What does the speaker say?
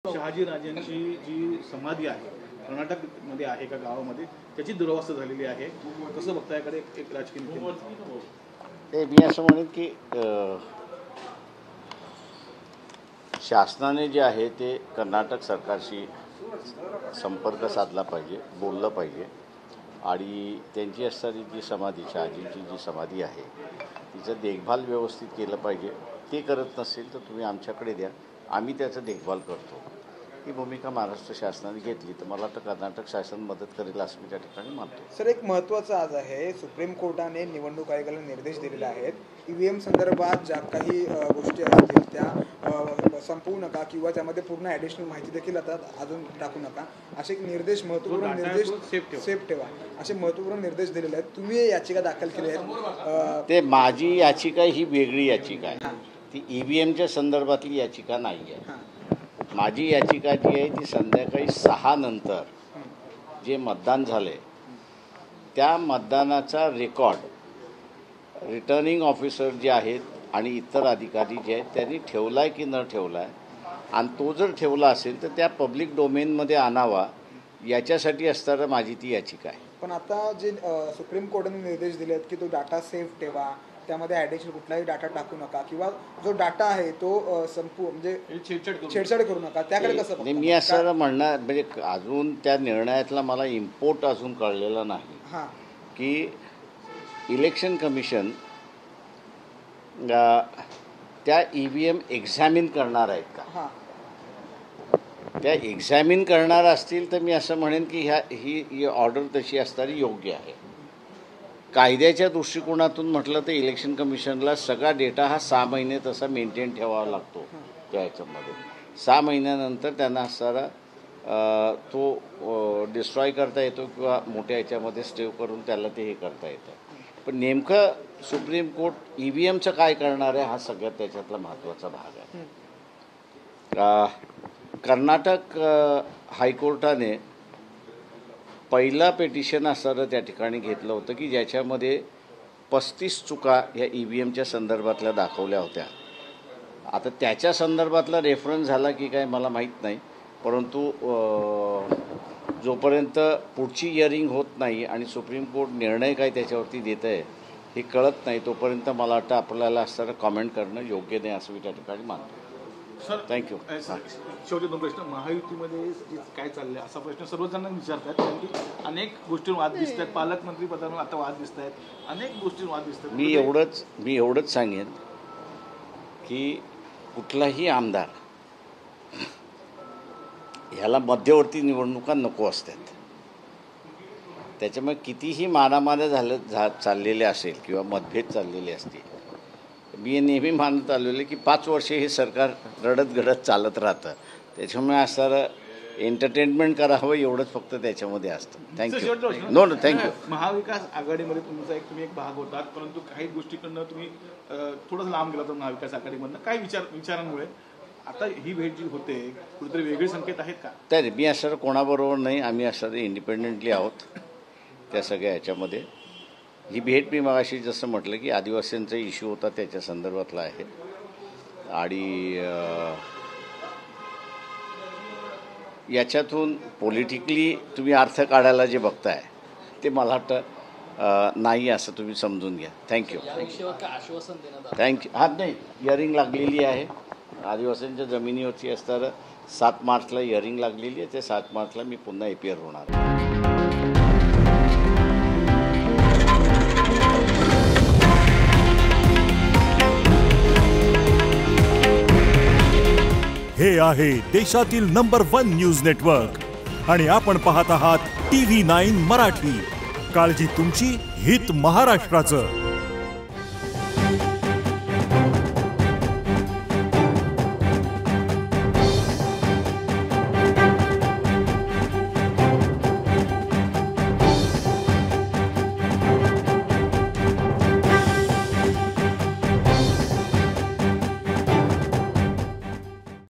शहाजी राजांची जी समाधी आहे कर्नाटकमध्ये आहे एका गावामध्ये त्याची दुरवस्था झालेली आहे. कसं बघता याकडे एक राजकीय नेते? मी असं म्हणेन की शासनाने जे आहे ते कर्नाटक सरकारशी संपर्क साधला पाहिजे, बोललं पाहिजे आणि त्यांची असणारी जी समाधी शहाजींची जी समाधी आहे तिचं देखभाल व्यवस्थित केलं पाहिजे. ते करत नसेल तर तुम्ही आमच्याकडे द्या, आम्ही त्याचं देखभाल करतो. ही भूमिका महाराष्ट्र शासनाने घेतली तर मला वाटतं कर्नाटक शासन मदत करेल असं मी त्या ठिकाणी मानतो. सर, एक महत्त्वाचं आज आहे, सुप्रीम कोर्टाने निवडणूक आयोगाला निर्देश दिलेले आहेत. EVM संदर्भात ज्या काही गोष्टी असतील त्या संपवू नका किंवा त्यामध्ये पूर्ण ॲडिशनल माहिती देखील आता अजून टाकू नका, असे निर्देश महत्त्वपूर्ण निर्देश सेफ ठेवा असे महत्त्वपूर्ण निर्देश दिलेले आहेत. तुम्ही याचिका दाखल केली आहे. ते माझी याचिका ही वेगळी याचिका आहे, ती EVMच्या संदर्भातली याचिका नाही आहे. माझी याचिका जी आहे ती संध्याकाळी 6 नंतर जे मतदान झाले त्या मतदानाचा रेकॉर्ड रिटर्निंग ऑफिसर जे आहेत आणि इतर अधिकारी जे आहेत त्यांनी ठेवला आहे की न ठेवला आहे, आणि तो जर ठेवला असेल तर त्या पब्लिक डोमेनमध्ये आणावा याच्यासाठी असताना माझी ती याचिका आहे. पण आता जे सुप्रीम कोर्टाने निर्देश दिले आहेत की तो डाटा सेफ ठेवा, त्यामध्ये ॲडिशनल कुठलाही डाटा टाकू नका किंवा जो डाटा आहे तो म्हणजे छेडछाड करू नका, त्याकडे कसं? मी असं म्हणणार म्हणजे अजून त्या निर्णयातला मला इम्पोर्ट अजून कळलेला नाही की इलेक्शन कमिशन त्या EVM एक्झामिन करणार आहेत का. त्या एक्झामिन करणार असतील तर मी असं म्हणेन की ही ऑर्डर तशी असणारी योग्य आहे. कायद्याच्या दृष्टिकोनातून म्हटलं तर इलेक्शन कमिशनला सगळा डेटा हा 6 महिने तसा मेंटेन ठेवावा लागतो. त्या ह्याच्यामध्ये 6 महिन्यानंतर त्यांना सारा तो डिस्ट्रॉय करता येतो किंवा मोठ्या ह्याच्यामध्ये स्टेव करून त्याला ते हे करता येतं. पण नेमकं सुप्रीम कोर्ट EVMचं काय करणार आहे हा सगळ्यात त्याच्यातला महत्त्वाचा भाग आहे. कर्नाटक हायकोर्टाने पहिला पेटिशन असणारं त्या ठिकाणी घेतलं होतं की ज्याच्यामध्ये 35 चुका ह्या EVMच्या संदर्भातल्या दाखवल्या होत्या. आता त्याच्या संदर्भातला रेफरन्स झाला की काय मला माहीत नाही, परंतु जोपर्यंत पुढची हिअरिंग होत नाही आणि सुप्रीम कोर्ट निर्णय काय त्याच्यावरती देत आहे हे कळत नाही तोपर्यंत मला वाटतं आपल्याला असणारं कॉमेंट करणं योग्य नाही असं मी त्या ठिकाणी मानतो. Sir, thank you. शेवटी 2 प्रश्न. महायुतीमध्ये काय चाललं आहे असा प्रश्न सर्वच जणांना विचारतात, कारण की अनेक गोष्टींवर वाद दिसत आहेत. पालकमंत्री पदावर आता वाद दिसत आहेत, अनेक गोष्टींवर वाद दिसत आहेत. मी एवढंच सांगेन की कुठलाही आमदार ह्याला मध्यवर्ती निवडणुका नको असतात. त्याच्यामुळे कितीही मारामाऱ्या चाललेल्या असेल किंवा मतभेद चाललेले असतील, मी नेहमी मानत आलेले की 5 वर्षे हे सरकार रडत गडत चालत राहतं. त्याच्यामुळे असणारं एंटरटेनमेंट करावं एवढंच फक्त त्याच्यामध्ये असतं. थँक्यू. थँक्यू. महाविकास आघाडीमध्ये तुम्ही एक भाग होतात, परंतु काही गोष्टीकडनं तुम्ही थोडंसं लांब गेला तर महाविकास आघाडीमधनं काही विचारांमुळे आता ही भेट जी होते कुठेतरी वेगळे संकेत आहेत का? तर मी असणारं कोणाबरोबर नाही, आम्ही असणारं इंडिपेंडेंटली आहोत त्या सगळ्या ह्याच्यामध्ये. ही भेट मी मगाशी जसं म्हटलं की आदिवासींचा इश्यू होता त्याच्या संदर्भातला आहे आणि याच्यातून पॉलिटिकली तुम्ही अर्थ काढायला जे बघताय ते मला वाटतं नाही असं तुम्ही समजून घ्या. थँक्यू. नाही, हिअरिंग लागलेली आहे. आदिवासींच्या जमिनीवरती असणारं 7 मार्चला हिअरिंग लागलेली आहे. ते 7 मार्चला मी पुन्हा APR होणार. हे आहे देशातील नंबर 1 न्यूज नेटवर्क आणि आपण पाहत आहात TV9 मराठी. काळजी तुमची, हित महाराष्ट्राचं.